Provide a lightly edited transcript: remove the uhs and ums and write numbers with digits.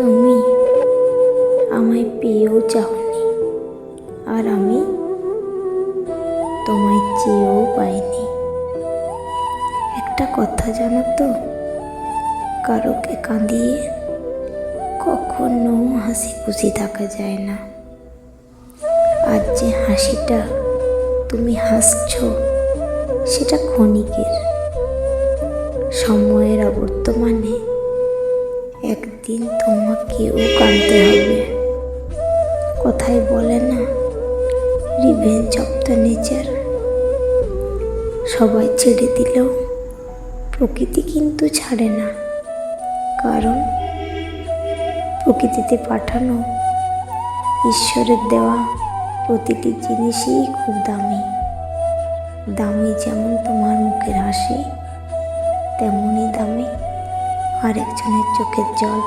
তুমি আমায় পেয়েও চাওনি, আর আমি তোমায় চেয়েও পাইনি। একটা কথা জানো তো, কারোকে কাঁদিয়ে কখনো হাসি খুশি থাকা যায় না। আজ যে হাসিটা তুমি হাসছো, সেটা ক্ষণিকের। সময়ের অবর্তমানে একদিন তোমাকেও কাঁদতে হবে। কথায় বলে না, রিভেঞ্জ অফ দ্য নেচার। সবাই ছেড়ে দিলেও প্রকৃতি কিন্তু ছাড়ে না, কারণ প্রকৃতিতে পাঠানো ঈশ্বরের দেওয়া প্রতিটি জিনিসই খুব দামি। দামি যেমন তোমার মুখের হাসি, তেমনই দামি আরেকজনের চোখের জল।